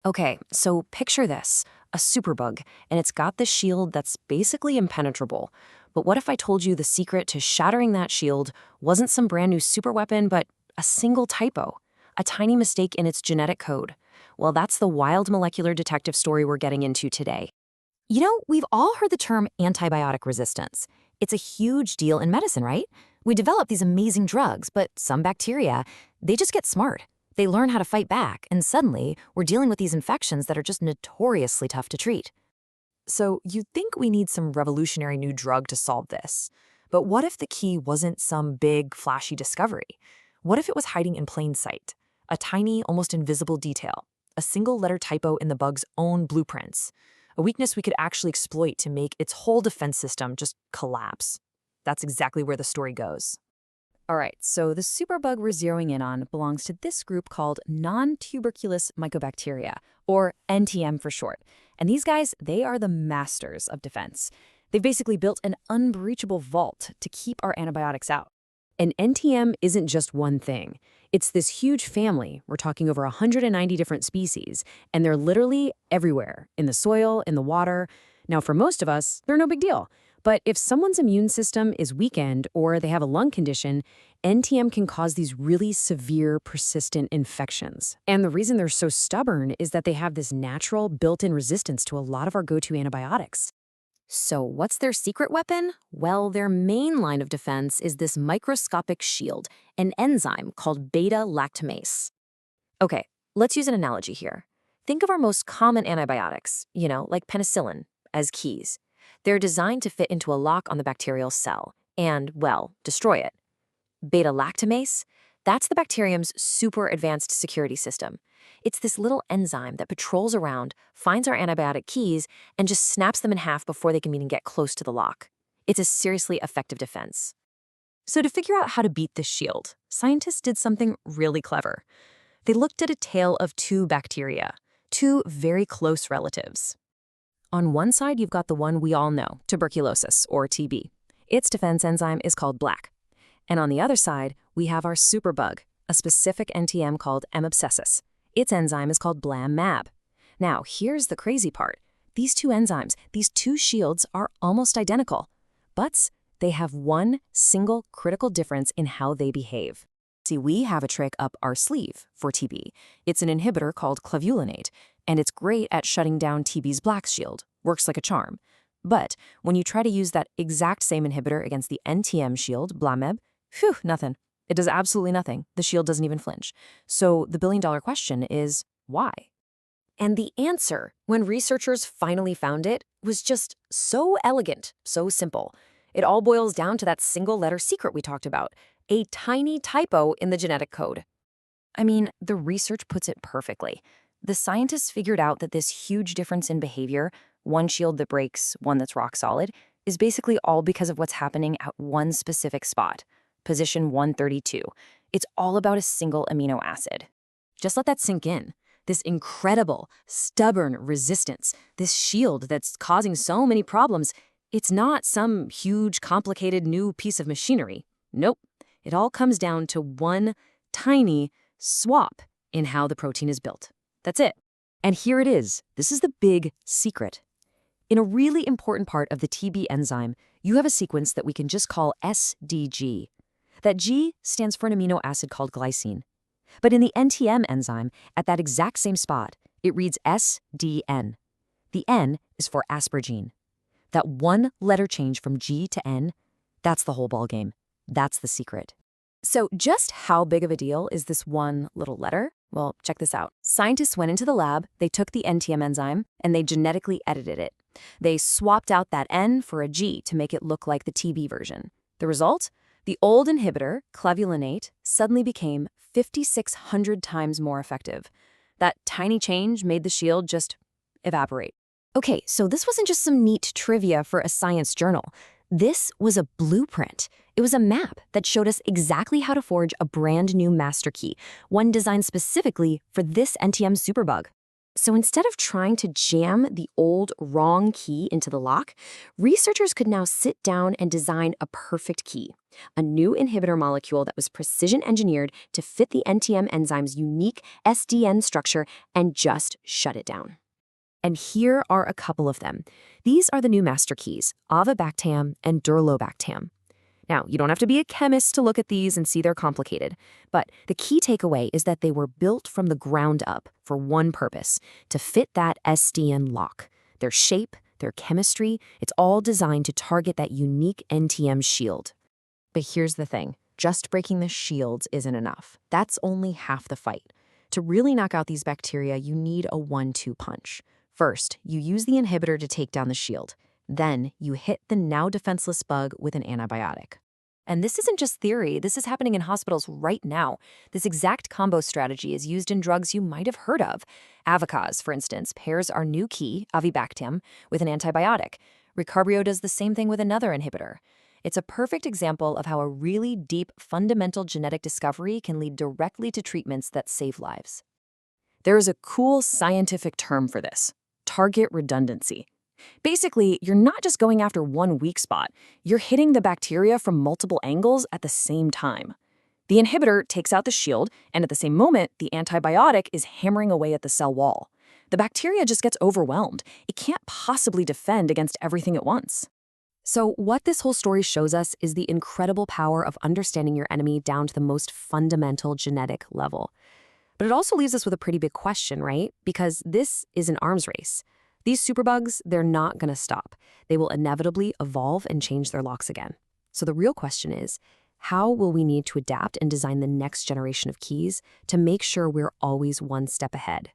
Okay, so picture this, a superbug, and it's got this shield that's basically impenetrable. But what if I told you the secret to shattering that shield wasn't some brand new superweapon, but a single typo, a tiny mistake in its genetic code? Well, that's the wild molecular detective story we're getting into today. You know, we've all heard the term antibiotic resistance. It's a huge deal in medicine, right? We develop these amazing drugs, but some bacteria, they just get smart. They learn how to fight back, and suddenly we're dealing with these infections that are just notoriously tough to treat. So you'd think we need some revolutionary new drug to solve this. But what if the key wasn't some big, flashy discovery? What if it was hiding in plain sight? A tiny, almost invisible detail, a single-letter typo in the bug's own blueprints, a weakness we could actually exploit to make its whole defense system just collapse. That's exactly where the story goes. All right, so the superbug we're zeroing in on belongs to this group called Non-Tuberculous Mycobacteria, or NTM for short. And these guys, they are the masters of defense. They've basically built an unbreachable vault to keep our antibiotics out. And NTM isn't just one thing. It's this huge family. We're talking over 190 different species, and they're literally everywhere, in the soil, in the water. Now, for most of us, they're no big deal. But if someone's immune system is weakened or they have a lung condition, NTM can cause these really severe, persistent infections. And the reason they're so stubborn is that they have this natural, built-in resistance to a lot of our go-to antibiotics. So what's their secret weapon? Well, their main line of defense is this microscopic shield, an enzyme called beta-lactamase. Okay, let's use an analogy here. Think of our most common antibiotics, like penicillin, as keys. They're designed to fit into a lock on the bacterial cell and, well, destroy it. Beta-lactamase, that's the bacterium's super advanced security system. It's this little enzyme that patrols around, finds our antibiotic keys, and just snaps them in half before they can even get close to the lock. It's a seriously effective defense. So to figure out how to beat this shield, scientists did something really clever. They looked at a tale of two bacteria, two very close relatives. On one side, you've got the one we all know, tuberculosis, or TB. Its defense enzyme is called BLAC. And on the other side, we have our superbug, a specific NTM called M. abscessus. Its enzyme is called BLAM-MAB. Now, here's the crazy part. These two enzymes, these two shields, are almost identical. But they have one single critical difference in how they behave. See, we have a trick up our sleeve for TB. It's an inhibitor called clavulanate, and it's great at shutting down TB's BLAC shield. Works like a charm. But when you try to use that exact same inhibitor against the NTM shield, BLAM-MAB, nothing. It does absolutely nothing. The shield doesn't even flinch. So the billion-dollar question is, why? And the answer, when researchers finally found it, was just so elegant, so simple. It all boils down to that single-letter secret we talked about, a tiny typo in the genetic code. I mean, the research puts it perfectly. The scientists figured out that this huge difference in behavior, one shield that breaks, one that's rock solid, is basically all because of what's happening at one specific spot, position 132. It's all about a single amino acid. Just let that sink in. This incredible, stubborn resistance, this shield that's causing so many problems, it's not some huge, complicated new piece of machinery. Nope. It all comes down to one tiny swap in how the protein is built. That's it. And here it is. This is the big secret. In a really important part of the TB enzyme, you have a sequence that we can just call SDG. That G stands for an amino acid called glycine. But in the NTM enzyme, at that exact same spot, it reads SDN. The N is for asparagine. That one letter change from G to N, that's the whole ballgame. That's the secret. So just how big of a deal is this one little letter? Well, check this out. Scientists went into the lab, they took the NTM enzyme, and they genetically edited it. They swapped out that N for a G to make it look like the TB version. The result? The old inhibitor, clavulanate, suddenly became 5,600 times more effective. That tiny change made the shield just evaporate. Okay, so this wasn't just some neat trivia for a science journal. This was a blueprint. It was a map that showed us exactly how to forge a brand new master key, one designed specifically for this NTM superbug. So instead of trying to jam the old wrong key into the lock, researchers could now sit down and design a perfect key, a new inhibitor molecule that was precision engineered to fit the NTM enzyme's unique SDN structure and just shut it down. And here are a couple of them. These are the new master keys, Avibactam and Durlobactam. Now, you don't have to be a chemist to look at these and see they're complicated, but the key takeaway is that they were built from the ground up for one purpose, to fit that SDN lock. Their shape, their chemistry, it's all designed to target that unique NTM shield. But here's the thing, just breaking the shields isn't enough. That's only half the fight. To really knock out these bacteria, you need a 1-2 punch. First, you use the inhibitor to take down the shield. Then, you hit the now defenseless bug with an antibiotic. And this isn't just theory, this is happening in hospitals right now. This exact combo strategy is used in drugs you might have heard of. Avicaz, for instance, pairs our new key, Avibactam, with an antibiotic. Ricarbrio does the same thing with another inhibitor. It's a perfect example of how a really deep, fundamental genetic discovery can lead directly to treatments that save lives. There is a cool scientific term for this: target redundancy. Basically, you're not just going after one weak spot, you're hitting the bacteria from multiple angles at the same time. The inhibitor takes out the shield, and at the same moment, the antibiotic is hammering away at the cell wall. The bacteria just gets overwhelmed. It can't possibly defend against everything at once. So what this whole story shows us is the incredible power of understanding your enemy down to the most fundamental genetic level. But it also leaves us with a pretty big question, right? Because this is an arms race. These superbugs, they're not going to stop. They will inevitably evolve and change their locks again. So the real question is, how will we need to adapt and design the next generation of keys to make sure we're always one step ahead?